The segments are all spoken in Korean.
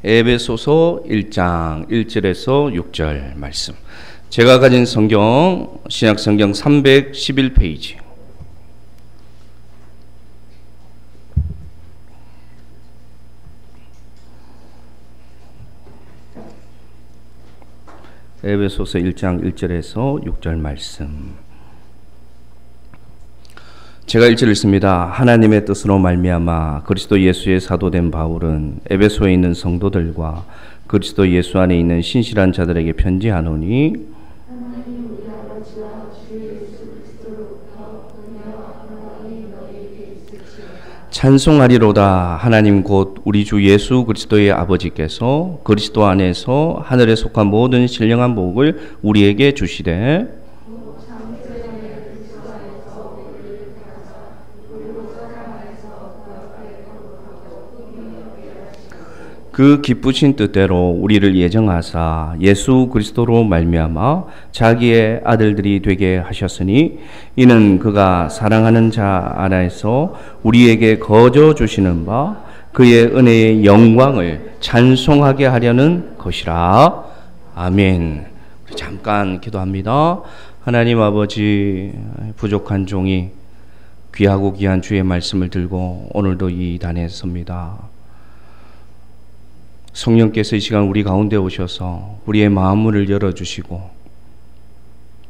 에베소서 1장 1절에서 6절 말씀. 제가 가진 성경 신약성경 311페이지. 에베소서 1장 1절에서 6절 말씀. 제가 1절 읽습니다. 하나님의 뜻으로 말미암아 그리스도 예수의 사도된 바울은 에베소에 있는 성도들과 그리스도 예수 안에 있는 신실한 자들에게 편지하노니 하나님 우리 아버지와 주 예수 그리스도로부터 은혜와 평강이 너희에게 있을지어다. 찬송하리로다. 하나님 곧 우리 주 예수 그리스도의 아버지께서 그리스도 안에서 하늘에 속한 모든 신령한 복을 우리에게 주시되 그 기쁘신 뜻대로 우리를 예정하사 예수 그리스도로 말미암아 자기의 아들들이 되게 하셨으니 이는 그가 사랑하는 자 안에서 우리에게 거저 주시는 바 그의 은혜의 영광을 찬송하게 하려는 것이라. 아멘. 잠깐 기도합니다. 하나님 아버지, 부족한 종이 귀하고 귀한 주의 말씀을 들고 오늘도 이 단에 섭니다. 성령께서 이 시간 우리 가운데 오셔서 우리의 마음문을 열어주시고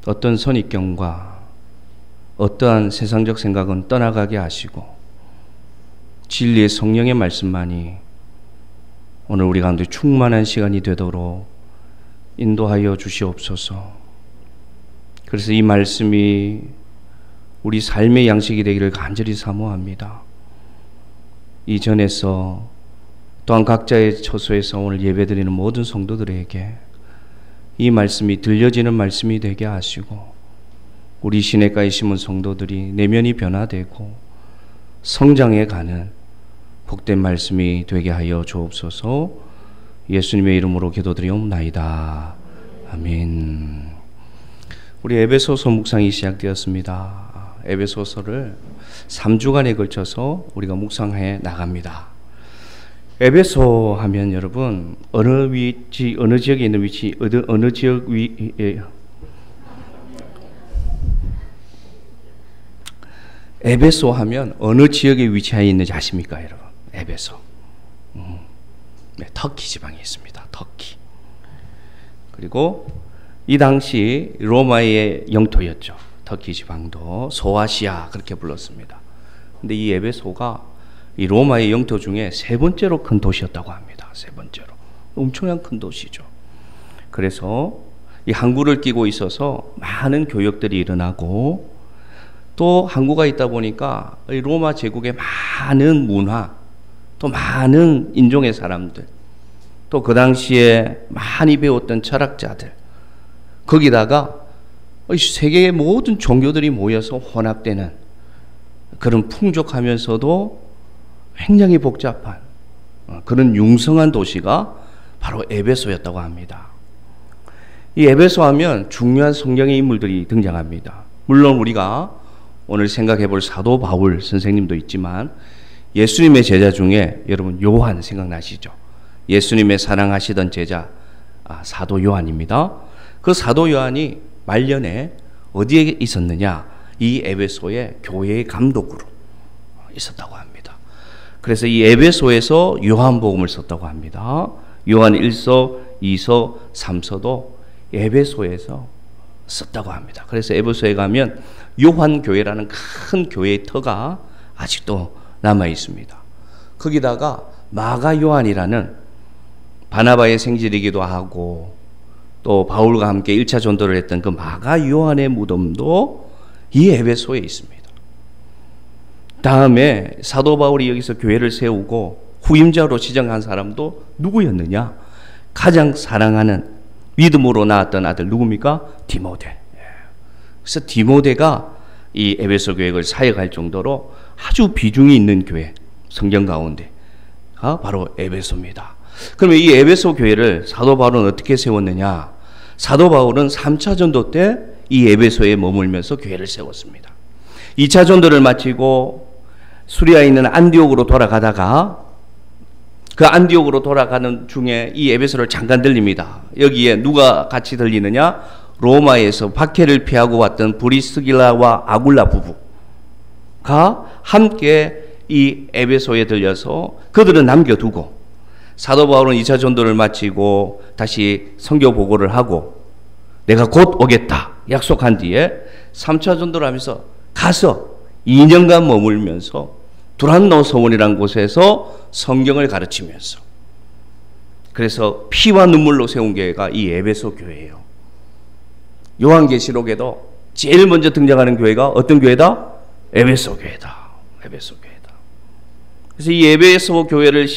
어떤 선입견과 어떠한 세상적 생각은 떠나가게 하시고 진리의 성령의 말씀만이 오늘 우리 가운데 충만한 시간이 되도록 인도하여 주시옵소서. 그래서 이 말씀이 우리 삶의 양식이 되기를 간절히 사모합니다. 이전에서 또한 각자의 처소에서 오늘 예배드리는 모든 성도들에게 이 말씀이 들려지는 말씀이 되게 하시고 우리 시냇가에 심은 성도들이 내면이 변화되고 성장해 가는 복된 말씀이 되게 하여 주옵소서. 예수님의 이름으로 기도드리옵나이다. 아멘. 우리 에베소서 묵상이 시작되었습니다. 에베소서를 3주간에 걸쳐서 우리가 묵상해 나갑니다. 에베소 하면 여러분 어느 위치, 어느 지역에 있는 위치, 어느 지역 위에 에베소 하면 어느 지역에 위치해 있는지 아십니까, 여러분? 에베소. 네, 터키 지방에 있습니다. 터키. 그리고 이 당시 로마의 영토였죠. 터키 지방도 소아시아 그렇게 불렀습니다. 근데 이 에베소가 이 로마의 영토 중에 세 번째로 큰 도시였다고 합니다. 세 번째로. 엄청난 큰 도시죠. 그래서 이 항구를 끼고 있어서 많은 교역들이 일어나고 또 항구가 있다 보니까 이 로마 제국의 많은 문화 또 많은 인종의 사람들 또 그 당시에 많이 배웠던 철학자들 거기다가 세계의 모든 종교들이 모여서 혼합되는 그런 풍족하면서도 굉장히 복잡한 그런 융성한 도시가 바로 에베소였다고 합니다. 이 에베소 하면 중요한 성경의 인물들이 등장합니다. 물론 우리가 오늘 생각해 볼 사도 바울 선생님도 있지만 예수님의 제자 중에 여러분 요한 생각나시죠? 예수님의 사랑하시던 제자 사도 요한입니다. 그 사도 요한이 말년에 어디에 있었느냐? 이 에베소의 교회의 감독으로 있었다고 합니다. 그래서 이 에베소에서 요한복음을 썼다고 합니다. 요한 1서, 2서, 3서도 에베소에서 썼다고 합니다. 그래서 에베소에 가면 요한교회라는 큰 교회의 터가 아직도 남아 있습니다. 거기다가 마가 요한이라는 바나바의 생질이기도 하고 또 바울과 함께 1차 전도를 했던 그 마가 요한의 무덤도 이 에베소에 있습니다. 다음에 사도 바울이 여기서 교회를 세우고 후임자로 지정한 사람도 누구였느냐? 가장 사랑하는 믿음으로 낳았던 아들 누굽니까? 디모데. 그래서 디모데가 이 에베소 교회를 사역할 정도로 아주 비중이 있는 교회, 성경 가운데 바로 에베소입니다. 그러면 이 에베소 교회를 사도 바울은 어떻게 세웠느냐? 사도 바울은 3차 전도 때 이 에베소에 머물면서 교회를 세웠습니다. 2차 전도를 마치고 수리아에 있는 안디옥으로 돌아가다가 그 안디옥으로 돌아가는 중에 이 에베소를 잠깐 들립니다. 여기에 누가 같이 들리느냐? 로마에서 박해를 피하고 왔던 브리스길라와 아굴라 부부가 함께 이 에베소에 들려서 그들은 남겨두고 사도 바울은 2차 전도를 마치고 다시 선교 보고를 하고 내가 곧 오겠다 약속한 뒤에 3차 전도를 하면서 가서 2년간 머물면서 두란노 서원이라는 곳에서 성경을 가르치면서 그래서 피와 눈물로 세운 교회가 이 에베소 교회예요. 요한계시록에도 제일 먼저 등장하는 교회가 어떤 교회다? 에베소 교회다. 에베소 교회다. 그래서 이 에베소 교회를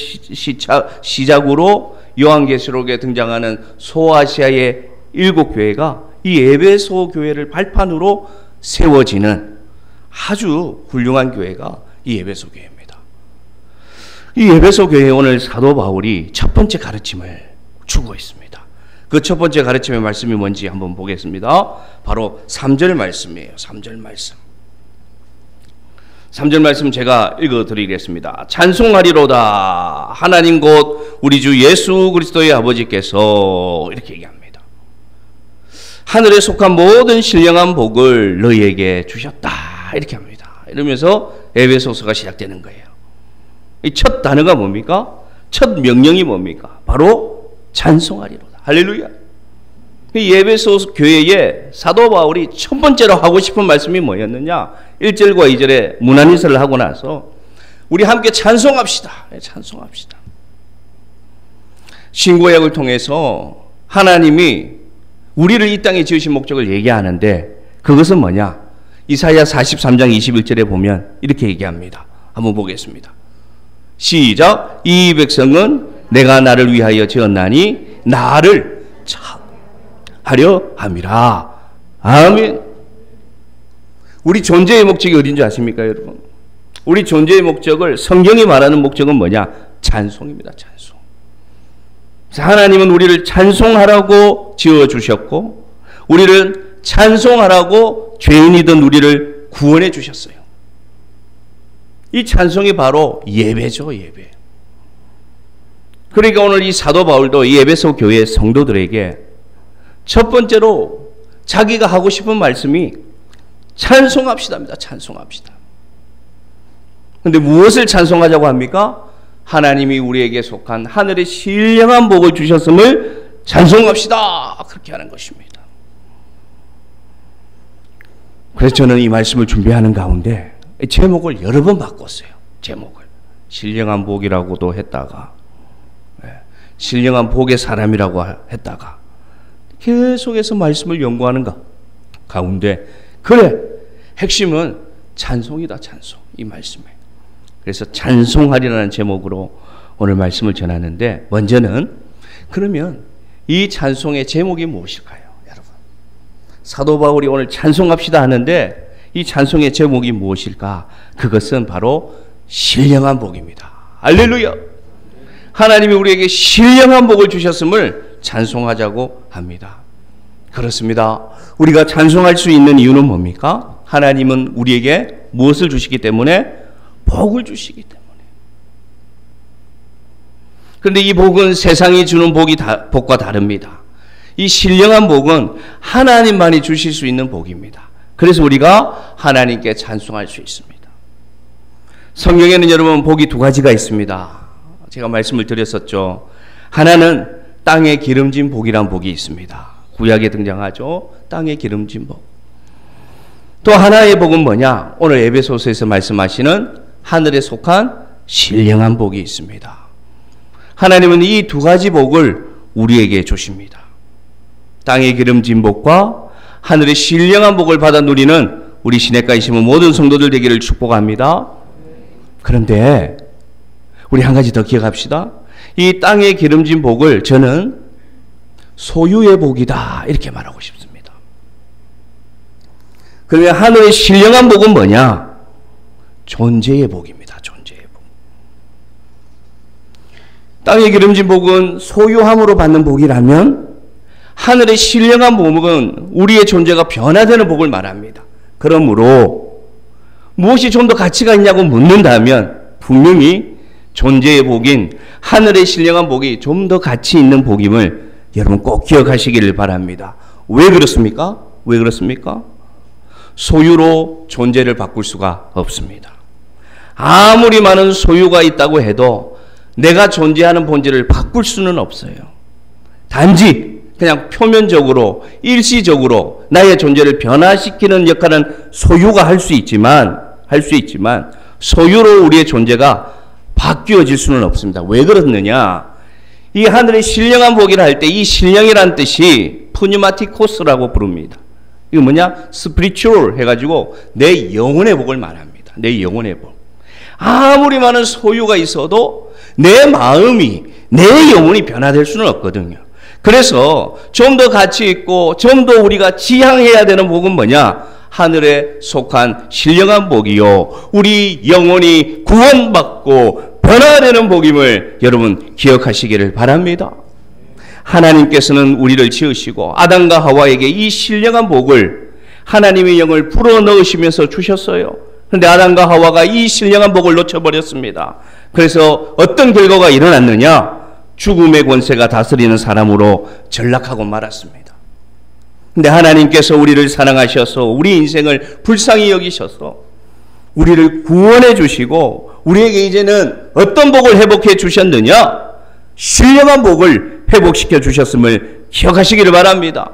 시작으로 요한계시록에 등장하는 소아시아의 7교회가 이 에베소 교회를 발판으로 세워지는 아주 훌륭한 교회가 이 에베소 교회입니다. 이 에베소 교회에 오늘 사도 바울이 첫 번째 가르침을 주고 있습니다. 그 첫 번째 가르침의 말씀이 뭔지 한번 보겠습니다. 바로 3절 말씀이에요. 3절 말씀. 3절 말씀 제가 읽어드리겠습니다. 찬송하리로다 하나님 곧 우리 주 예수 그리스도의 아버지께서 이렇게 얘기합니다. 하늘에 속한 모든 신령한 복을 너희에게 주셨다 이렇게 합니다. 이러면서 에베소서가 시작되는 거예요. 이 첫 단어가 뭡니까? 첫 명령이 뭡니까? 바로 찬송하리로다. 할렐루야. 이 에베소 교회에 사도 바울이 첫 번째로 하고 싶은 말씀이 뭐였느냐? 1절과 2절에 문안인사를 하고 나서 우리 함께 찬송합시다. 찬송합시다. 신구약을 통해서 하나님이 우리를 이 땅에 지으신 목적을 얘기하는데 그것은 뭐냐? 이사야 43장 21절에 보면 이렇게 얘기합니다. 한번 보겠습니다. 시작. 이 백성은 내가 나를 위하여 지었나니 나를 하려 함이라. 아멘. 우리 존재의 목적이 어딘 줄 아십니까, 여러분? 우리 존재의 목적을 성경이 말하는 목적은 뭐냐? 찬송입니다. 찬송. 하나님은 우리를 찬송하라고 지어주셨고 우리를 찬송하라고 죄인이던 우리를 구원해 주셨어요. 이 찬송이 바로 예배죠. 예배. 그러니까 오늘 이 사도 바울도 이 에베소 교회 성도들에게 첫 번째로 자기가 하고 싶은 말씀이 찬송합시다입니다. 찬송합시다. 그런데 무엇을 찬송하자고 합니까? 하나님이 우리에게 속한 하늘의 신령한 복을 주셨음을 찬송합시다. 그렇게 하는 것입니다. 그래서 저는 이 말씀을 준비하는 가운데 제목을 여러 번 바꿨어요. 제목을. 신령한 복이라고도 했다가 신령한 복의 사람이라고 했다가 계속해서 말씀을 연구하는 가운데 그래 핵심은 찬송이다. 찬송. 이 말씀에. 그래서 찬송하리라는 제목으로 오늘 말씀을 전하는데 먼저는 그러면 이 찬송의 제목이 무엇일까요? 여러분. 사도 바울이 오늘 찬송합시다 하는데 이 찬송의 제목이 무엇일까? 그것은 바로 신령한 복입니다. 할렐루야. 하나님이 우리에게 신령한 복을 주셨음을 찬송하자고 합니다. 그렇습니다. 우리가 찬송할 수 있는 이유는 뭡니까? 하나님은 우리에게 무엇을 주시기 때문에? 복을 주시기 때문에. 그런데 이 복은 세상이 주는 복과 다릅니다. 이 신령한 복은 하나님만이 주실 수 있는 복입니다. 그래서 우리가 하나님께 찬송할 수 있습니다. 성경에는 여러분 복이 두 가지가 있습니다. 제가 말씀을 드렸었죠. 하나는 땅에 기름진 복이란 복이 있습니다. 구약에 등장하죠. 땅에 기름진 복. 또 하나의 복은 뭐냐? 오늘 에베소서에서 말씀하시는 하늘에 속한 신령한 복이 있습니다. 하나님은 이 두 가지 복을 우리에게 주십니다. 땅의 기름진 복과 하늘의 신령한 복을 받아 누리는 우리 시냇가에 심은 모든 성도들 되기를 축복합니다. 그런데 우리 한 가지 더 기억합시다. 이 땅의 기름진 복을 저는 소유의 복이다 이렇게 말하고 싶습니다. 그러면 하늘의 신령한 복은 뭐냐? 존재의 복입니다. 존재의 복. 땅의 기름진 복은 소유함으로 받는 복이라면 하늘의 신령한 복은 우리의 존재가 변화되는 복을 말합니다. 그러므로 무엇이 좀 더 가치가 있냐고 묻는다면 분명히 존재의 복인 하늘의 신령한 복이 좀 더 가치 있는 복임을 여러분 꼭 기억하시기를 바랍니다. 왜 그렇습니까? 왜 그렇습니까? 소유로 존재를 바꿀 수가 없습니다. 아무리 많은 소유가 있다고 해도 내가 존재하는 본질을 바꿀 수는 없어요. 단지 그냥 표면적으로 일시적으로 나의 존재를 변화시키는 역할은 소유가 할 수 있지만 소유로 우리의 존재가 바뀌어질 수는 없습니다. 왜 그렇느냐? 이 하늘의 신령한 복이라 할 때 이 신령이라는 뜻이 푸뉴마티코스라고 부릅니다. 이거 뭐냐? 스피리추얼 해가지고 내 영혼의 복을 말합니다. 내 영혼의 복. 아무리 많은 소유가 있어도 내 마음이, 내 영혼이 변화될 수는 없거든요. 그래서 좀 더 가치 있고 좀 더 우리가 지향해야 되는 복은 뭐냐? 하늘에 속한 신령한 복이요, 우리 영혼이 구원받고 변화되는 복임을 여러분 기억하시기를 바랍니다. 하나님께서는 우리를 지으시고 아담과 하와에게 이 신령한 복을 하나님의 영을 불어넣으시면서 주셨어요. 그런데 아담과 하와가 이 신령한 복을 놓쳐버렸습니다. 그래서 어떤 결과가 일어났느냐? 죽음의 권세가 다스리는 사람으로 전락하고 말았습니다. 근데 하나님께서 우리를 사랑하셔서 우리 인생을 불쌍히 여기셔서 우리를 구원해 주시고 우리에게 이제는 어떤 복을 회복해 주셨느냐? 신령한 복을 회복시켜 주셨음을 기억하시기를 바랍니다.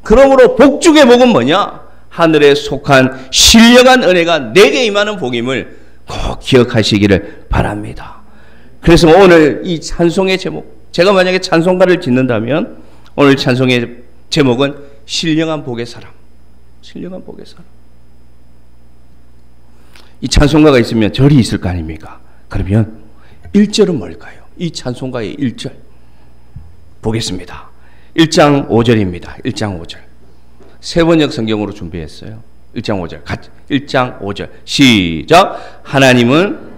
그러므로 복중의 복은 뭐냐? 하늘에 속한 신령한 은혜가 내게 임하는 복임을 꼭 기억하시기를 바랍니다. 그래서 오늘 이 찬송의 제목, 제가 만약에 찬송가를 짓는다면 오늘 찬송의 제목은 신령한 복의 사람. 신령한 복의 사람. 이 찬송가가 있으면 절이 있을 거 아닙니까? 그러면 1절은 뭘까요? 이 찬송가의 1절 보겠습니다. 1장 5절입니다. 1장 5절. 세번역 성경으로 준비했어요. 1장 5절. 1장 5절. 시작. 하나님은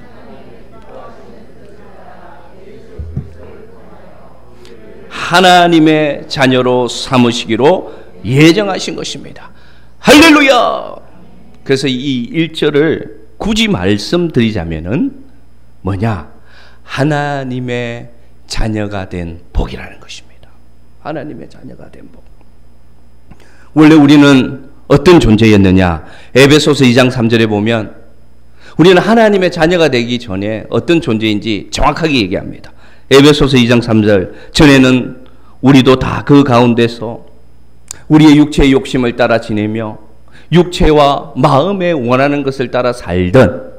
하나님의 자녀로 삼으시기로 예정하신 것입니다. 할렐루야! 그래서 이 1절을 굳이 말씀드리자면은 뭐냐? 하나님의 자녀가 된 복이라는 것입니다. 하나님의 자녀가 된 복. 원래 우리는 어떤 존재였느냐? 에베소서 2장 3절에 보면 우리는 하나님의 자녀가 되기 전에 어떤 존재인지 정확하게 얘기합니다. 에베소서 2장 3절 전에는 우리도 다 그 가운데서 우리의 육체의 욕심을 따라 지내며 육체와 마음에 원하는 것을 따라 살던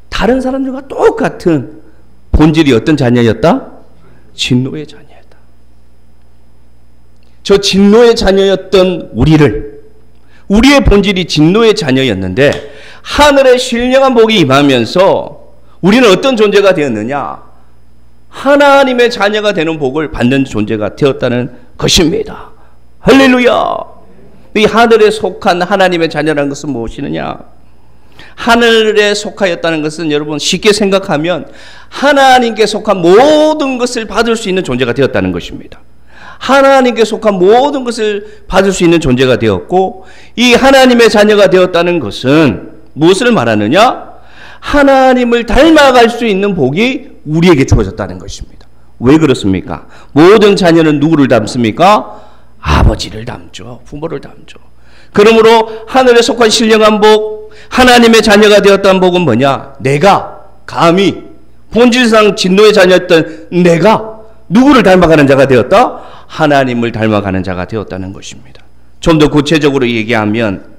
다른 사람들과 똑같은 본질이 어떤 자녀였다? 진노의 자녀였다. 저 진노의 자녀였던 우리의 본질이 진노의 자녀였는데 하늘의 신령한 복이 임하면서 우리는 어떤 존재가 되었느냐? 하나님의 자녀가 되는 복을 받는 존재가 되었다는 것입니다. 할렐루야! 이 하늘에 속한 하나님의 자녀라는 것은 무엇이느냐? 하늘에 속하였다는 것은 여러분 쉽게 생각하면 하나님께 속한 모든 것을 받을 수 있는 존재가 되었다는 것입니다. 하나님께 속한 모든 것을 받을 수 있는 존재가 되었고, 이 하나님의 자녀가 되었다는 것은 무엇을 말하느냐? 하나님을 닮아갈 수 있는 복이 우리에게 주어졌다는 것입니다. 왜 그렇습니까? 모든 자녀는 누구를 닮습니까? 아버지를 닮죠. 부모를 닮죠. 그러므로 하늘에 속한 신령한 복, 하나님의 자녀가 되었다는 복은 뭐냐? 내가 감히 본질상 진노의 자녀였던 내가 누구를 닮아가는 자가 되었다? 하나님을 닮아가는 자가 되었다는 것입니다. 좀 더 구체적으로 얘기하면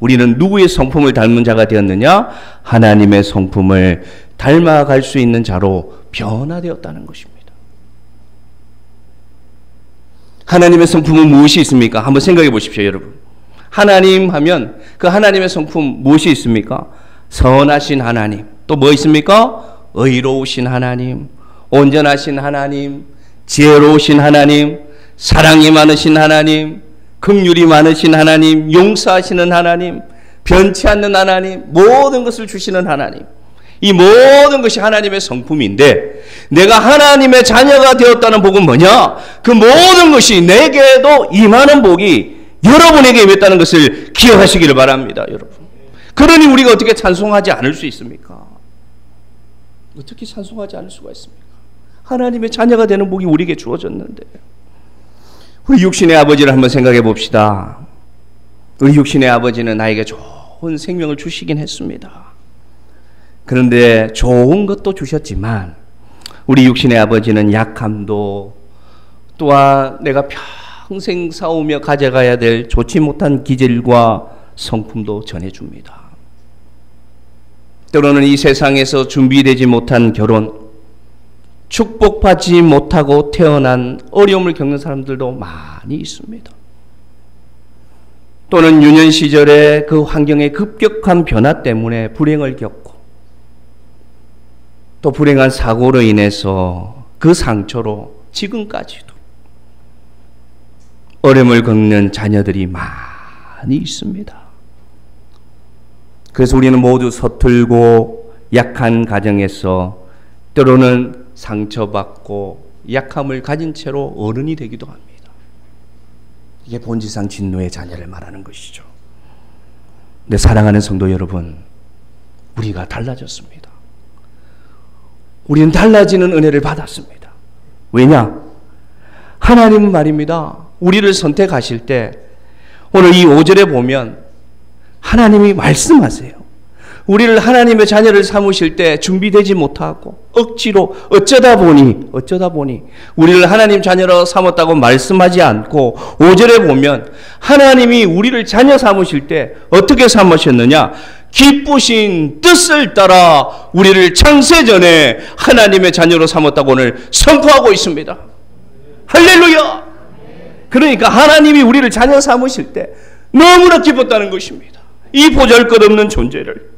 우리는 누구의 성품을 닮은 자가 되었느냐? 하나님의 성품을 닮아갈 수 있는 자로 변화되었다는 것입니다. 하나님의 성품은 무엇이 있습니까? 한번 생각해 보십시오, 여러분. 하나님 하면 그 하나님의 성품 무엇이 있습니까? 선하신 하나님. 또 뭐 있습니까? 의로우신 하나님, 온전하신 하나님, 지혜로우신 하나님, 사랑이 많으신 하나님, 긍휼이 많으신 하나님, 용서하시는 하나님, 변치 않는 하나님, 모든 것을 주시는 하나님. 이 모든 것이 하나님의 성품인데 내가 하나님의 자녀가 되었다는 복은 뭐냐? 그 모든 것이 내게도 임하는 복이 여러분에게 임했다는 것을 기억하시기를 바랍니다, 여러분. 그러니 우리가 어떻게 찬송하지 않을 수 있습니까? 어떻게 찬송하지 않을 수가 있습니까? 하나님의 자녀가 되는 복이 우리에게 주어졌는데. 우리 육신의 아버지를 한번 생각해 봅시다. 우리 육신의 아버지는 나에게 좋은 생명을 주시긴 했습니다. 그런데 좋은 것도 주셨지만 우리 육신의 아버지는 약함도 또한 내가 평생 싸우며 가져가야 될 좋지 못한 기질과 성품도 전해줍니다. 때로는 이 세상에서 준비되지 못한 결혼, 축복받지 못하고 태어난 어려움을 겪는 사람들도 많이 있습니다. 또는 유년 시절에 그 환경의 급격한 변화 때문에 불행을 겪고 또 불행한 사고로 인해서 그 상처로 지금까지도 어려움을 겪는 자녀들이 많이 있습니다. 그래서 우리는 모두 서툴고 약한 가정에서 때로는 상처받고 약함을 가진 채로 어른이 되기도 합니다. 이게 본질상 진노의 자녀를 말하는 것이죠. 근데 사랑하는 성도 여러분, 우리가 달라졌습니다. 우리는 달라지는 은혜를 받았습니다. 왜냐? 하나님은 말입니다. 우리를 선택하실 때 오늘 이 5절에 보면 하나님이 말씀하세요. 우리를 하나님의 자녀를 삼으실 때 준비되지 못하고 억지로 어쩌다 보니 우리를 하나님 자녀로 삼았다고 말씀하지 않고 5절에 보면 하나님이 우리를 자녀 삼으실 때 어떻게 삼으셨느냐? 기쁘신 뜻을 따라 우리를 창세전에 하나님의 자녀로 삼았다고 오늘 선포하고 있습니다. 할렐루야! 그러니까 하나님이 우리를 자녀 삼으실 때 너무나 기뻤다는 것입니다. 이 보잘것없는 존재를,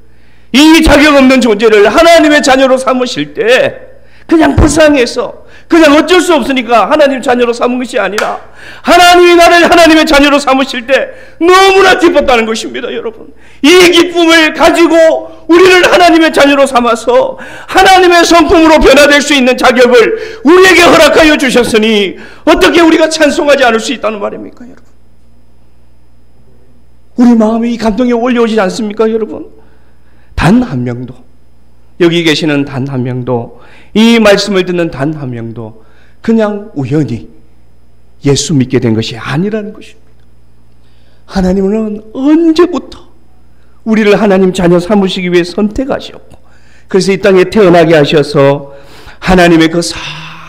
이 자격 없는 존재를 하나님의 자녀로 삼으실 때 그냥 불쌍해서 그냥 어쩔 수 없으니까 하나님 자녀로 삼은 것이 아니라 하나님이 나를 하나님의 자녀로 삼으실 때 너무나 기뻤다는 것입니다. 여러분, 이 기쁨을 가지고 우리를 하나님의 자녀로 삼아서 하나님의 성품으로 변화될 수 있는 자격을 우리에게 허락하여 주셨으니 어떻게 우리가 찬송하지 않을 수 있다는 말입니까? 여러분, 우리 마음에 이 감동이 올려오지 않습니까? 여러분, 단 한 명도, 여기 계시는 단 한 명도, 이 말씀을 듣는 단 한 명도 그냥 우연히 예수 믿게 된 것이 아니라는 것입니다. 하나님은 언제부터 우리를 하나님 자녀 삼으시기 위해 선택하셨고, 그래서 이 땅에 태어나게 하셔서 하나님의 그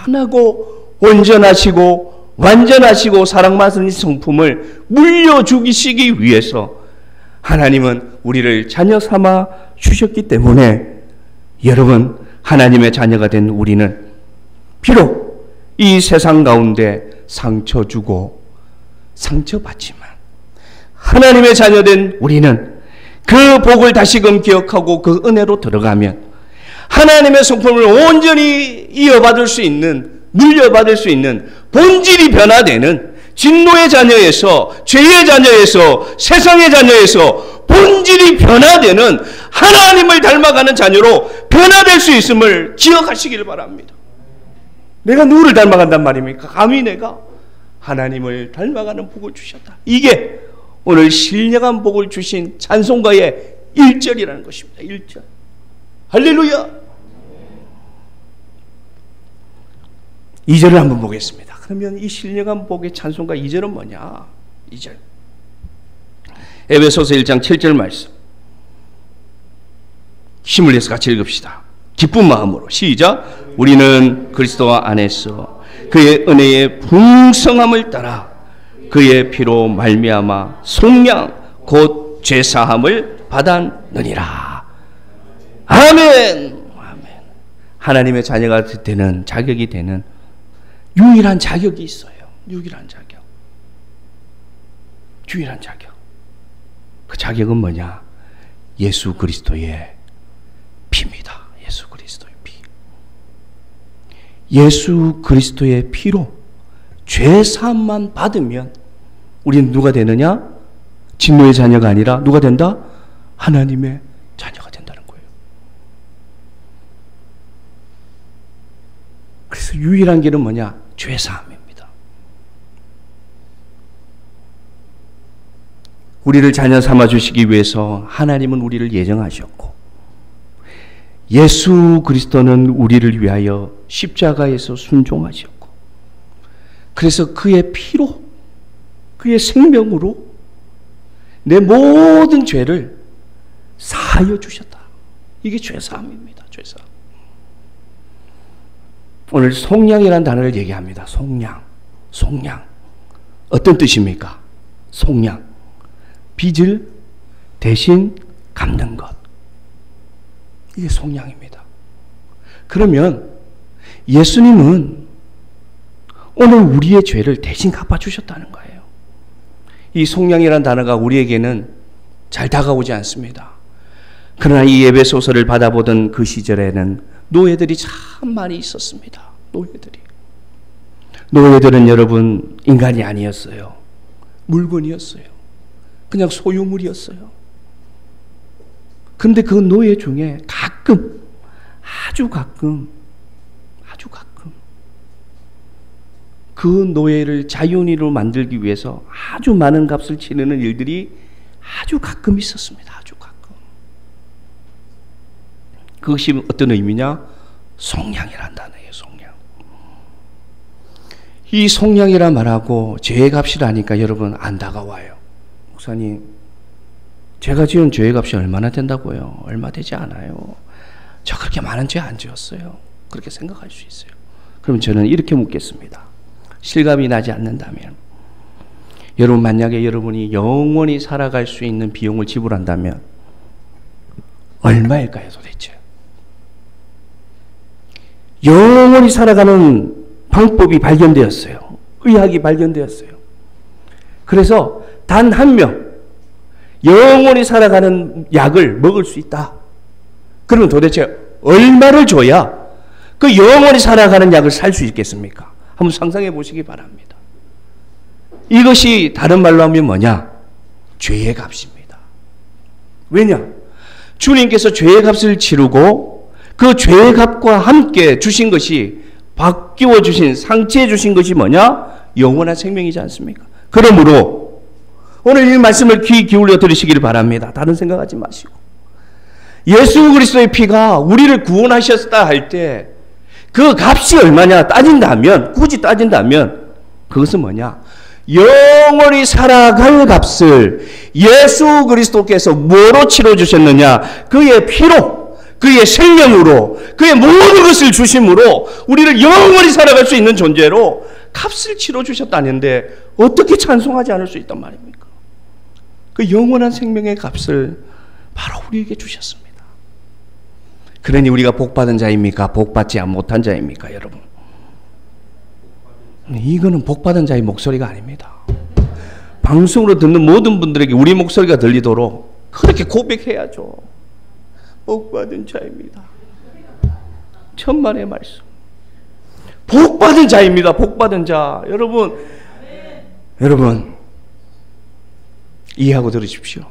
선하고 온전하시고 완전하시고 사랑받은 성품을 물려주시기 위해서 하나님은 우리를 자녀 삼아 주셨기 때문에 여러분, 하나님의 자녀가 된 우리는 비록 이 세상 가운데 상처 주고 상처받지만 하나님의 자녀된 우리는 그 복을 다시금 기억하고 그 은혜로 들어가면 하나님의 성품을 온전히 이어받을 수 있는, 물려받을 수 있는 본질이 변화되는 진노의 자녀에서, 죄의 자녀에서, 세상의 자녀에서 본질이 변화되는 하나님을 닮아가는 자녀로 변화될 수 있음을 기억하시기를 바랍니다. 내가 누구를 닮아간단 말입니까? 감히 내가 하나님을 닮아가는 복을 주셨다. 이게 오늘 신령한 복을 주신 찬송가의 1절이라는 것입니다. 1절. 할렐루야! 2절을 한번 보겠습니다. 그러면 이 신령한 복의 찬송가 2절은 뭐냐? 2절. 에베소서 1장 7절 말씀. 힘을 내서 같이 읽읍시다. 기쁜 마음으로 시작. 우리는 그리스도 안에서 그의 은혜의 풍성함을 따라 그의 피로 말미암아 속량 곧 죄사함을 받았느니라. 아멘. 아멘. 하나님의 자녀가 되는 자격이 되는 유일한 자격이 있어요. 유일한 자격. 유일한 자격. 그 자격은 뭐냐? 예수 그리스도의 피입니다. 예수 그리스도의 피. 예수 그리스도의 피로 죄사함만 받으면 우리는 누가 되느냐? 진노의 자녀가 아니라 누가 된다? 하나님의 자녀가 된다는 거예요. 그래서 유일한 길은 뭐냐? 죄사함입니다. 우리를 자녀 삼아 주시기 위해서 하나님은 우리를 예정하셨고 예수 그리스도는 우리를 위하여 십자가에서 순종하셨고, 그래서 그의 피로, 그의 생명으로 내 모든 죄를 사하여 주셨다. 이게 죄사함입니다. 죄사함. 오늘 속량이라는 단어를 얘기합니다. 속량. 속량. 어떤 뜻입니까? 속량. 빚을 대신 갚는 것. 이게 속량입니다. 그러면 예수님은 오늘 우리의 죄를 대신 갚아주셨다는 거예요. 이 속량이라는 단어가 우리에게는 잘 다가오지 않습니다. 그러나 이 에베소서를 받아보던 그 시절에는 노예들이 참 많이 있었습니다. 노예들은 여러분 인간이 아니었어요. 물건이었어요. 그냥 소유물이었어요. 그런데 그 노예 중에 가끔, 아주 가끔 그 노예를 자유인으로 만들기 위해서 아주 많은 값을 치르는 일들이 아주 가끔 있었습니다. 아주 가끔. 그것이 어떤 의미냐? 속량이란 단어예요. 속량. 이 속량이란 말하고 죄의 값이라니까 여러분 안 다가와요. 목사님, 제가 지은 죄의 값이 얼마나 된다고요? 얼마 되지 않아요. 저 그렇게 많은 죄 안 지었어요. 그렇게 생각할 수 있어요. 그럼 저는 이렇게 묻겠습니다. 실감이 나지 않는다면, 여러분 만약에 여러분이 영원히 살아갈 수 있는 비용을 지불한다면 얼마일까요 도대체? 영원히 살아가는 방법이 발견되었어요. 의학이 발견되었어요. 그래서 단 한 명 영원히 살아가는 약을 먹을 수 있다. 그러면 도대체 얼마를 줘야 그 영원히 살아가는 약을 살 수 있겠습니까? 한번 상상해 보시기 바랍니다. 이것이 다른 말로 하면 뭐냐? 죄의 값입니다. 왜냐? 주님께서 죄의 값을 치르고 그 죄의 값과 함께 주신 것이, 바뀌어 주신, 상치해 주신 것이 뭐냐? 영원한 생명이지 않습니까? 그러므로 오늘 이 말씀을 귀 기울여 들으시기를 바랍니다. 다른 생각하지 마시고, 예수 그리스도의 피가 우리를 구원하셨다 할 때 그 값이 얼마냐 따진다면, 굳이 따진다면 그것은 뭐냐? 영원히 살아갈 값을 예수 그리스도께서 뭐로 치러주셨느냐? 그의 피로, 그의 생명으로, 그의 모든 것을 주심으로 우리를 영원히 살아갈 수 있는 존재로 값을 치러주셨다는데 어떻게 찬송하지 않을 수 있단 말입니까? 그 영원한 생명의 값을 바로 우리에게 주셨습니다. 그러니 우리가 복받은 자입니까? 복받지 못한 자입니까? 여러분, 이거는 복받은 자의 목소리가 아닙니다. 방송으로 듣는 모든 분들에게 우리 목소리가 들리도록 그렇게 고백해야죠. 복받은 자입니다. 천만의 말씀. 복받은 자입니다. 복받은 자. 여러분 이해하고 들으십시오.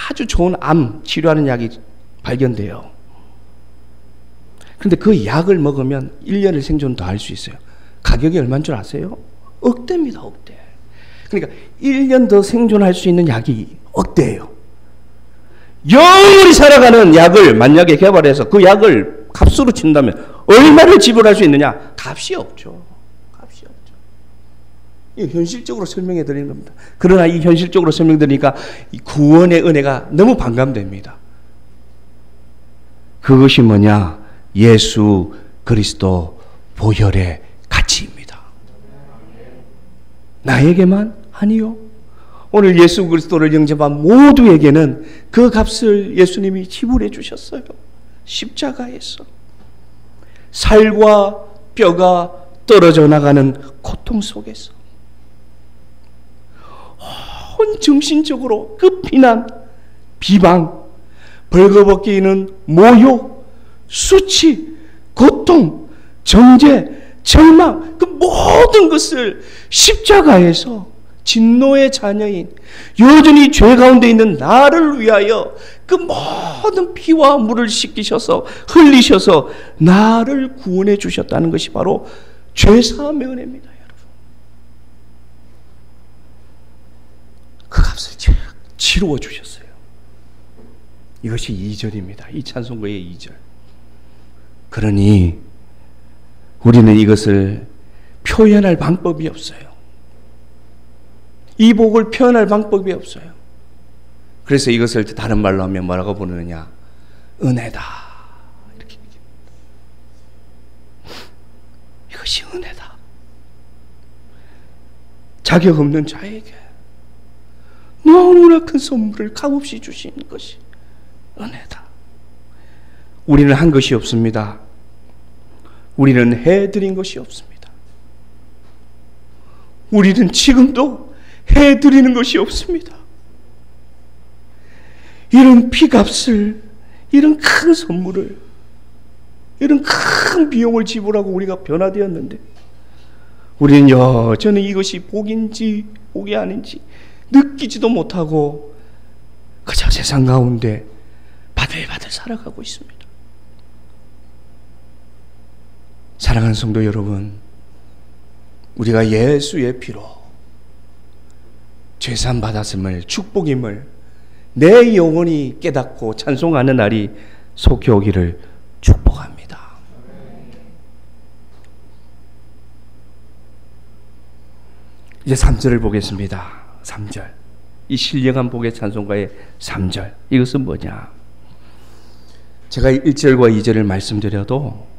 아주 좋은 암 치료하는 약이 발견돼요. 근데 그 약을 먹으면 1년을 생존 더 할 수 있어요. 가격이 얼마인 줄 아세요? 억대입니다. 억대. 그러니까 1년 더 생존할 수 있는 약이 억대예요. 영원히 살아가는 약을 만약에 개발해서 그 약을 값으로 친다면 얼마를 지불할 수 있느냐? 값이 없죠. 값이 없죠. 이 현실적으로 설명해 드리는 겁니다. 그러나 이 현실적으로 설명드리니까 이 구원의 은혜가 너무 반감됩니다. 그것이 뭐냐? 예수 그리스도 보혈의 가치입니다. 나에게만? 아니요. 오늘 예수 그리스도를 영접한 모두에게는 그 값을 예수님이 지불해 주셨어요. 십자가에서. 살과 뼈가 떨어져 나가는 고통 속에서 온 정신적으로 그 비난, 비방, 벌거벗기는 모욕, 수치, 고통, 정죄, 절망, 그 모든 것을 십자가에서 진노의 자녀인 여전히 죄 가운데 있는 나를 위하여 그 모든 피와 물을 씻기셔서 흘리셔서 나를 구원해 주셨다는 것이 바로 죄사함의 은혜입니다. 여러분, 그 값을 치루어 주셨어요. 이것이 2절입니다. 이 찬송가의 2절. 그러니 우리는 이것을 표현할 방법이 없어요. 이 복을 표현할 방법이 없어요. 그래서 이것을 다른 말로 하면 뭐라고 부르느냐? 은혜다. 이렇게 얘기합니다. 이것이 은혜다. 자격 없는 자에게 너무나 큰 선물을 값없이 주신 것이 은혜다. 우리는 한 것이 없습니다. 우리는 해드린 것이 없습니다. 우리는 지금도 해드리는 것이 없습니다. 이런 피값을, 이런 큰 선물을, 이런 큰 비용을 지불하고 우리가 변화되었는데 우리는 여전히 이것이 복인지 복이 아닌지 느끼지도 못하고 그저 세상 가운데 바들바들 살아가고 있습니다. 사랑하는 성도 여러분, 우리가 예수의 피로 죄산 받았음을, 축복임을 내 영혼이 깨닫고 찬송하는 날이 속히 오기를 축복합니다. 이제 3절을 보겠습니다. 3절. 이 신령한 복의 찬송가의 3절. 이것은 뭐냐? 제가 1절과 2절을 말씀드려도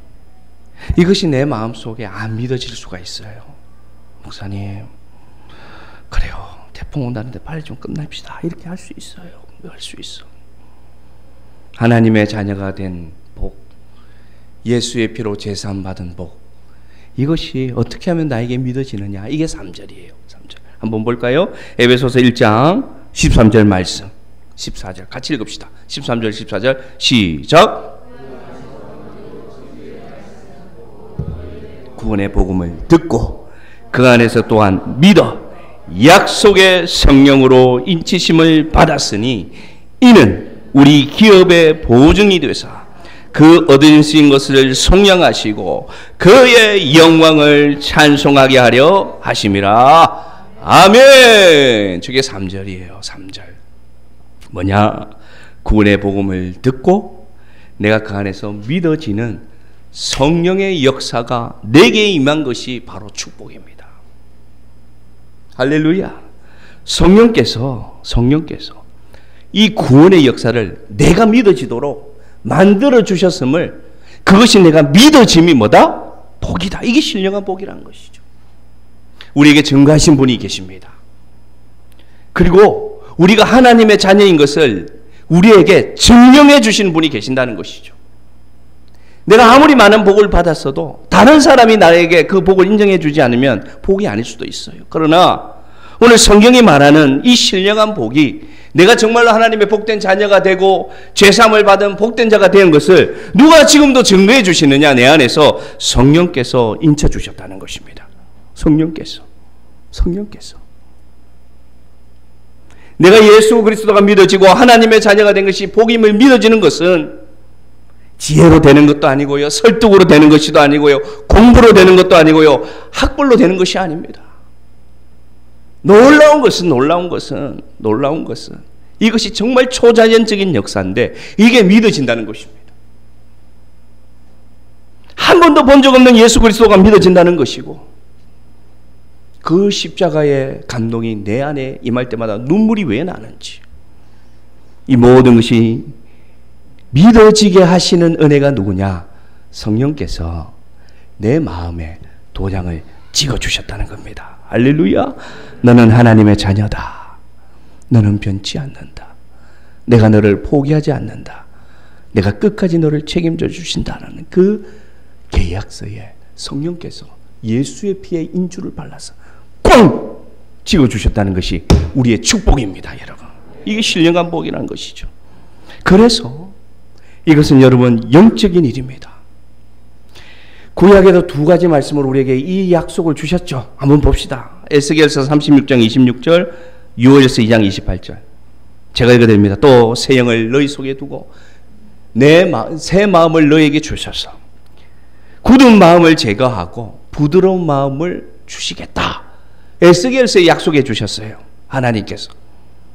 이것이 내 마음속에 안 믿어질 수가 있어요. 목사님, 그래요. 태풍 온다는데 빨리 좀 끝납시다. 이렇게 할 수 있어요. 할 수 있어. 하나님의 자녀가 된 복, 예수의 피로 제사함 받은 복, 이것이 어떻게 하면 나에게 믿어지느냐? 이게 3절이에요. 3절. 한번 볼까요? 에베소서 1장 13절 말씀, 14절 같이 읽읍시다. 13절 14절 시작. 구원의 복음을 듣고 그 안에서 또한 믿어 약속의 성령으로 인치심을 받았으니 이는 우리 기업의 보증이 되사 그 얻으신 것을 속량하시고 그의 영광을 찬송하게 하려 하심이라. 아멘. 저게 3절이에요. 3절. 뭐냐? 구원의 복음을 듣고 내가 그 안에서 믿어지는 성령의 역사가 내게 임한 것이 바로 축복입니다. 할렐루야. 성령께서 이 구원의 역사를 내가 믿어지도록 만들어 주셨음을, 그것이 내가 믿어짐이 뭐다? 복이다. 이게 신령한 복이라는 것이죠. 우리에게 증거하신 분이 계십니다. 그리고 우리가 하나님의 자녀인 것을 우리에게 증명해 주신 분이 계신다는 것이죠. 내가 아무리 많은 복을 받았어도 다른 사람이 나에게 그 복을 인정해 주지 않으면 복이 아닐 수도 있어요. 그러나 오늘 성경이 말하는 이 신령한 복이 내가 정말로 하나님의 복된 자녀가 되고 죄사함을 받은 복된 자가 된 것을 누가 지금도 증거해 주시느냐? 내 안에서 성령께서 인쳐 주셨다는 것입니다. 성령께서 내가 예수 그리스도가 믿어지고 하나님의 자녀가 된 것이 복임을 믿어지는 것은 지혜로 되는 것도 아니고요, 설득으로 되는 것도 아니고요, 공부로 되는 것도 아니고요, 학벌로 되는 것이 아닙니다. 놀라운 것은 이것이 정말 초자연적인 역사인데 이게 믿어진다는 것입니다. 한 번도 본 적 없는 예수 그리스도가 믿어진다는 것이고, 그 십자가의 감동이 내 안에 임할 때마다 눈물이 왜 나는지, 이 모든 것이 믿어지게 하시는 은혜가 누구냐? 성령께서 내 마음에 도장을 찍어주셨다는 겁니다. 할렐루야. 너는 하나님의 자녀다. 너는 변치 않는다. 내가 너를 포기하지 않는다. 내가 끝까지 너를 책임져 주신다는 그 계약서에 성령께서 예수의 피에 인주를 발라서 뻥 찍어주셨다는 것이 우리의 축복입니다. 여러분, 이게 신령한 복이라는 것이죠. 그래서 이것은 여러분 영적인 일입니다. 구약에도 두 가지 말씀으로 우리에게 이 약속을 주셨죠. 한번 봅시다. 에스겔서 36장 26절, 요엘서 2장 28절. 제가 읽어드립니다. 또 새 영을 너희 속에 두고 새 마음을 너희에게 주셔서 굳은 마음을 제거하고 부드러운 마음을 주시겠다. 에스겔서에 약속해 주셨어요. 하나님께서.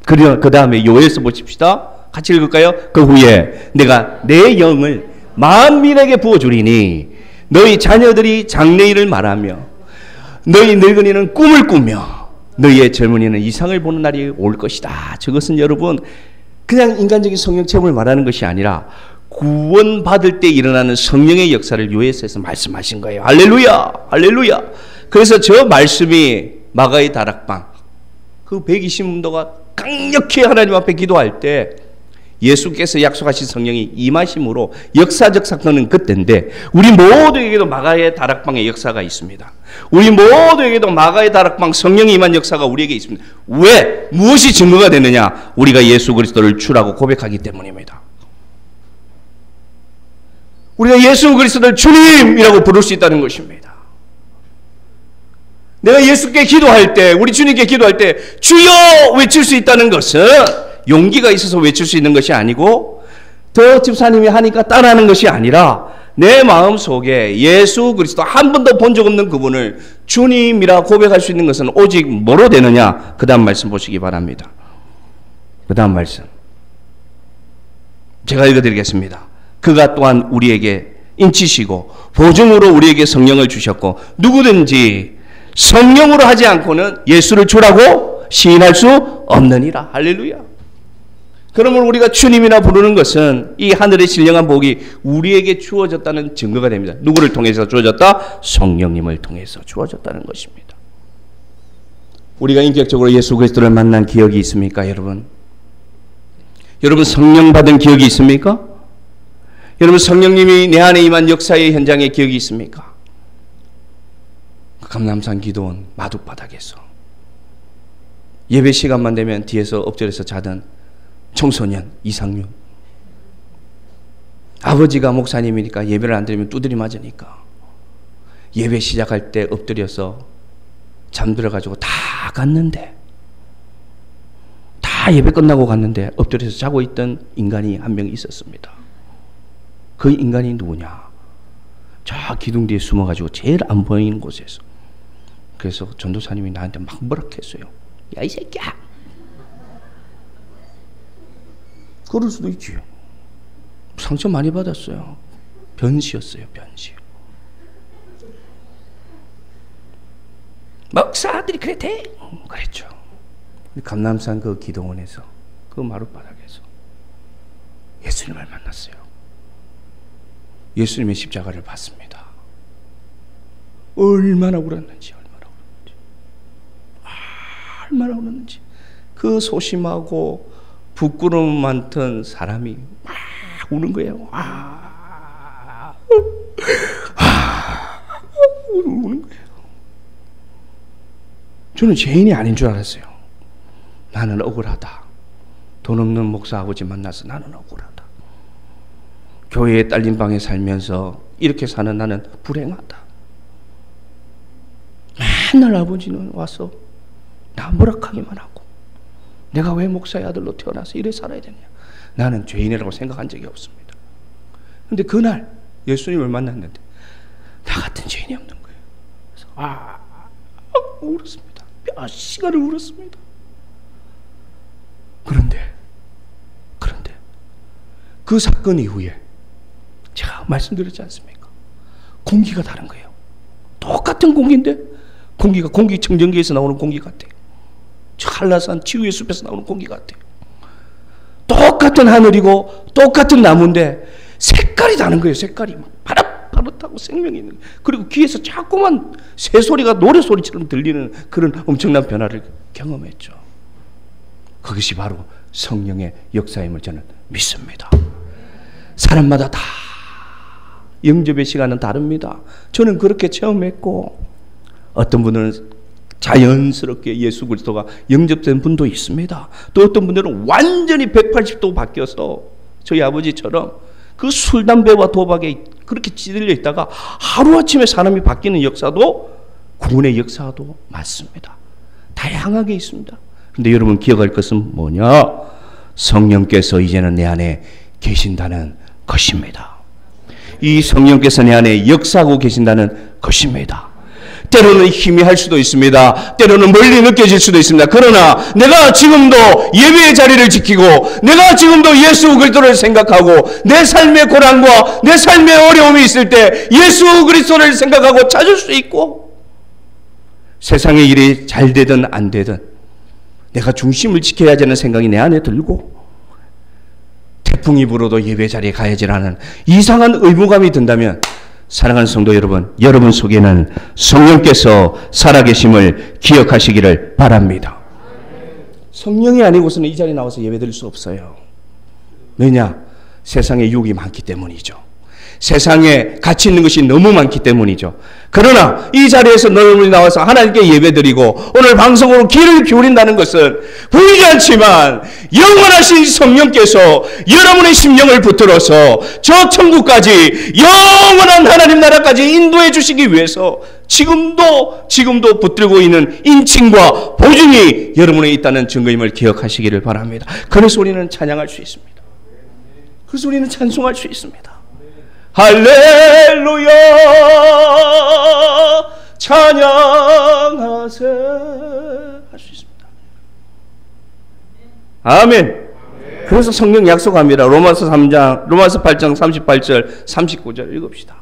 그 다음에 요엘서 보십시다. 같이 읽을까요? 그 후에 내가 내 영을 만민에게 부어주리니 너희 자녀들이 장래일을 말하며 너희 늙은이는 꿈을 꾸며 너희의 젊은이는 이상을 보는 날이 올 것이다. 저것은 여러분 그냥 인간적인 성령 체험을 말하는 것이 아니라 구원받을 때 일어나는 성령의 역사를 요에서에서 말씀하신 거예요. 할렐루야, 할렐루야. 그래서 저 말씀이 마가의 다락방, 그 120문도가 강력히 하나님 앞에 기도할 때 예수께서 약속하신 성령이 임하심으로 역사적 사건은 그때인데, 우리 모두에게도 마가의 다락방의 역사가 있습니다. 우리 모두에게도 마가의 다락방 성령이 임한 역사가 우리에게 있습니다. 왜? 무엇이 증거가 되느냐? 우리가 예수 그리스도를 주라고 고백하기 때문입니다. 우리가 예수 그리스도를 주님이라고 부를 수 있다는 것입니다. 내가 예수께 기도할 때, 우리 주님께 기도할 때 주여 외칠 수 있다는 것은 용기가 있어서 외칠 수 있는 것이 아니고, 더 집사님이 하니까 따라하는 것이 아니라 내 마음속에 예수 그리스도 한 번도 본 적 없는 그분을 주님이라 고백할 수 있는 것은 오직 뭐로 되느냐? 그 다음 말씀 보시기 바랍니다. 그 다음 말씀 제가 읽어드리겠습니다. 그가 또한 우리에게 인치시고 보증으로 우리에게 성령을 주셨고 누구든지 성령으로 하지 않고는 예수를 주라고 시인할 수 없느니라. 할렐루야. 그러면 우리가 주님이라 부르는 것은 이 하늘의 신령한 복이 우리에게 주어졌다는 증거가 됩니다. 누구를 통해서 주어졌다? 성령님을 통해서 주어졌다는 것입니다. 우리가 인격적으로 예수 그리스도를 만난 기억이 있습니까, 여러분? 여러분 성령 받은 기억이 있습니까? 여러분 성령님이 내 안에 임한 역사의 현장의 기억이 있습니까? 감남산 기도원 마룻바닥에서 예배 시간만 되면 뒤에서 엎드려서 자던 청소년 이상윤, 아버지가 목사님이니까 예배를 안 드리면 두드리 맞으니까 예배 시작할 때 엎드려서 잠들어가지고 다 갔는데, 다 예배 끝나고 갔는데 엎드려서 자고 있던 인간이 한 명 있었습니다. 그 인간이 누구냐? 저 기둥 뒤에 숨어가지고 제일 안 보이는 곳에서. 그래서 전도사님이 나한테 막 뭐라 했어요. 야, 이 새끼야! 그럴 수도 있지. 상처 많이 받았어요. 변시였어요, 변시. 목사들이 그래 돼? 그랬죠. 감남산 그 기도원에서, 그 마룻바닥에서 예수님을 만났어요. 예수님의 십자가를 봤습니다. 얼마나 울었는지, 얼마나 울었는지. 그 소심하고 부끄러움 많던 사람이 막 우는 거예요. 우는 거예요. 저는 죄인이 아닌 줄 알았어요. 나는 억울하다. 돈 없는 목사 아버지 만나서 나는 억울하다. 교회에 딸린 방에 살면서 이렇게 사는 나는 불행하다. 맨날 아버지는 와서 나 무락하기만 하고, 내가 왜 목사의 아들로 태어나서 이래 살아야 되냐. 나는 죄인이라고 생각한 적이 없습니다. 그런데 그날 예수님을 만났는데 나 같은 죄인이 없는 거예요. 그래서 울었습니다. 몇 시간을 울었습니다. 그런데 그 사건 이후에 제가 말씀드렸지 않습니까? 공기가 다른 거예요. 똑같은 공기인데 공기가 공기청정기에서 나오는 공기 같아요. 한라산 치유의 숲에서 나오는 공기 같아요. 똑같은 하늘이고 똑같은 나무인데 색깔이 다른 거예요. 색깔이 막 파릇파릇하고 생명이 있는 거예요. 그리고 귀에서 자꾸만 새소리가 노래소리처럼 들리는 그런 엄청난 변화를 경험했죠. 그것이 바로 성령의 역사임을 저는 믿습니다. 사람마다 다 영접의 시간은 다릅니다. 저는 그렇게 체험했고, 어떤 분은 자연스럽게 예수 그리스도가 영접된 분도 있습니다. 또 어떤 분들은 완전히 180도 바뀌어서 저희 아버지처럼 그 술, 담배와 도박에 그렇게 찌들려 있다가 하루아침에 사람이 바뀌는 역사도, 구원의 역사도 맞습니다. 다양하게 있습니다. 그런데 여러분 기억할 것은 뭐냐? 성령께서 이제는 내 안에 계신다는 것입니다. 이 성령께서 내 안에 역사하고 계신다는 것입니다. 때로는 희미할 수도 있습니다. 때로는 멀리 느껴질 수도 있습니다. 그러나 내가 지금도 예배의 자리를 지키고 내가 지금도 예수 그리스도를 생각하고 내 삶의 고난과 내 삶의 어려움이 있을 때 예수 그리스도를 생각하고 찾을 수 있고, 세상의 일이 잘 되든 안 되든 내가 중심을 지켜야 하는 생각이 내 안에 들고 태풍이 불어도 예배 자리에 가야지라는 이상한 의무감이 든다면, 사랑하는 성도 여러분, 여러분 속에는 성령께서 살아계심을 기억하시기를 바랍니다. 성령이 아니고서는 이 자리에 나와서 예배드릴 수 없어요. 왜냐? 세상에 유혹이 많기 때문이죠. 세상에 가치 있는 것이 너무 많기 때문이죠. 그러나 이 자리에서 너희들이 나와서 하나님께 예배드리고 오늘 방송으로 귀를 기울인다는 것은 보이지 않지만 영원하신 성령께서 여러분의 심령을 붙들어서 저 천국까지, 영원한 하나님 나라까지 인도해 주시기 위해서 지금도 붙들고 있는 인칭과 보증이 여러분에 있다는 증거임을 기억하시기를 바랍니다. 그래서 우리는 찬양할 수 있습니다. 그래서 우리는 찬송할 수 있습니다. 할렐루야 찬양하세 할 수 있습니다. 아멘. 그래서 성령 약속합니다. 로마서 8장 38절 39절 읽읍시다.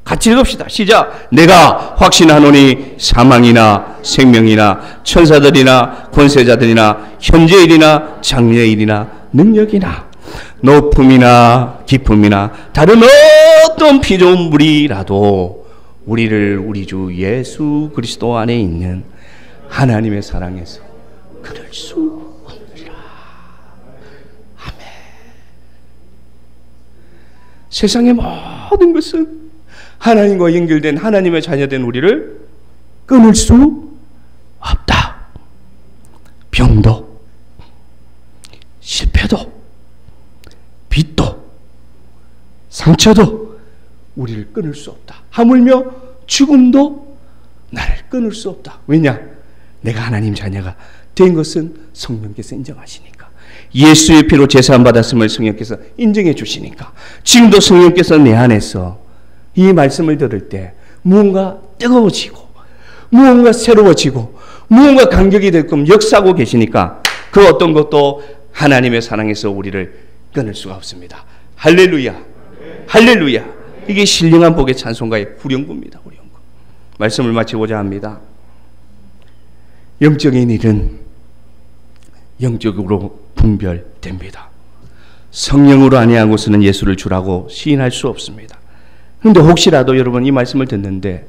같이 읽읍시다. 시작. 내가 확신하노니 사망이나 생명이나 천사들이나 권세자들이나 현재일이나 장래일이나 능력이나 높음이나 깊음이나 다른 어떤 피조물이라도 우리를 우리 주 예수 그리스도 안에 있는 하나님의 사랑에서 끊을 수 없느니라. 아멘. 세상의 모든 것은 하나님과 연결된 하나님의 자녀된 우리를 끊을 수 없다. 병도, 실패도, 빚도, 상처도 우리를 끊을 수 없다. 하물며 죽음도 나를 끊을 수 없다. 왜냐? 내가 하나님 자녀가 된 것은 성령께서 인정하시니까. 예수의 피로 제사함 받았음을 성령께서 인정해 주시니까. 지금도 성령께서 내 안에서 이 말씀을 들을 때 무언가 뜨거워지고 무언가 새로워지고 무언가 간격이 되게끔 역사하고 계시니까 그 어떤 것도 하나님의 사랑에서 우리를 끊을 수가 없습니다. 할렐루야. 할렐루야. 이게 신령한 복의 찬송가의 후렴구입니다. 후렴구. 말씀을 마치고자 합니다. 영적인 일은 영적으로 분별됩니다. 성령으로 아니하고서는 예수를 주라고 시인할 수 없습니다. 그런데 혹시라도 여러분 이 말씀을 듣는데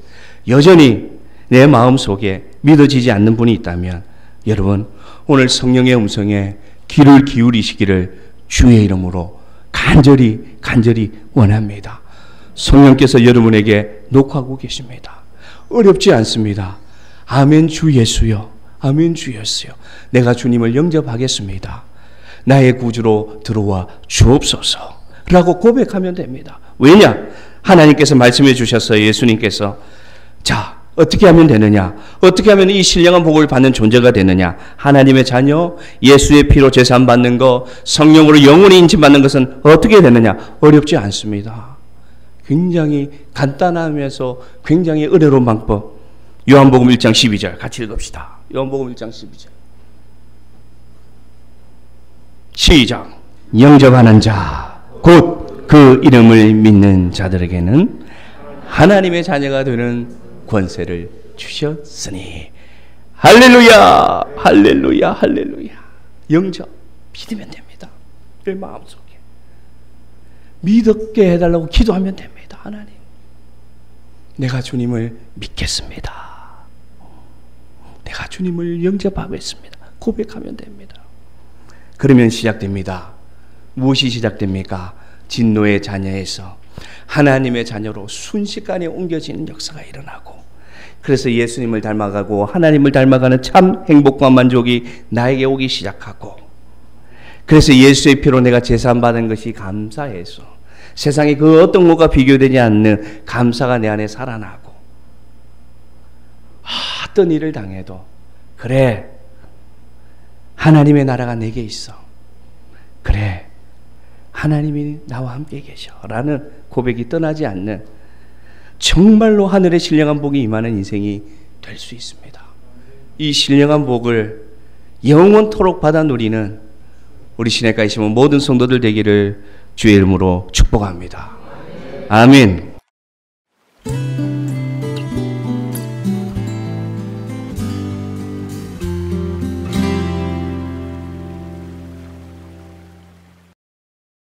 여전히 내 마음속에 믿어지지 않는 분이 있다면 여러분 오늘 성령의 음성에 귀를 기울이시기를 주의 이름으로 간절히 원합니다. 성령께서 여러분에게 녹화하고 계십니다. 어렵지 않습니다. 아멘 주 예수여, 아멘 주 예수여, 내가 주님을 영접하겠습니다. 나의 구주로 들어와 주옵소서 라고 고백하면 됩니다. 왜냐? 하나님께서 말씀해 주셨어요. 예수님께서. 자, 어떻게 하면 되느냐? 어떻게 하면 이 신령한 복을 받는 존재가 되느냐? 하나님의 자녀, 예수의 피로 제사함 받는 것, 성령으로 영원히 인침받는 것은 어떻게 되느냐? 어렵지 않습니다. 굉장히 간단하면서 굉장히 은혜로운 방법. 요한복음 1장 12절 같이 읽읍시다. 요한복음 1장 12절 시작. 영접하는 자, 곧 그 이름을 믿는 자들에게는 하나님의 자녀가 되는 권세를 주셨으니. 할렐루야, 할렐루야, 할렐루야. 영접 믿으면 됩니다. 내 마음속에 믿게 해달라고 기도하면 됩니다. 하나님, 내가 주님을 믿겠습니다. 내가 주님을 영접하겠습니다. 고백하면 됩니다. 그러면 시작됩니다. 무엇이 시작됩니까? 진노의 자녀에서 하나님의 자녀로 순식간에 옮겨지는 역사가 일어나고, 그래서 예수님을 닮아가고 하나님을 닮아가는 참 행복과 만족이 나에게 오기 시작하고, 그래서 예수의 피로 내가 제사함 받은 것이 감사해서 세상에 그 어떤 것과 비교되지 않는 감사가 내 안에 살아나고, 어떤 일을 당해도 그래, 하나님의 나라가 내게 있어, 그래, 하나님이 나와 함께 계셔 라는 고백이 떠나지 않는 정말로 하늘의 신령한 복이 임하는 인생이 될 수 있습니다. 이 신령한 복을 영원토록 받아 누리는 우리 시내가에 심은 모든 성도들 되기를 주의 이름으로 축복합니다. 아멘.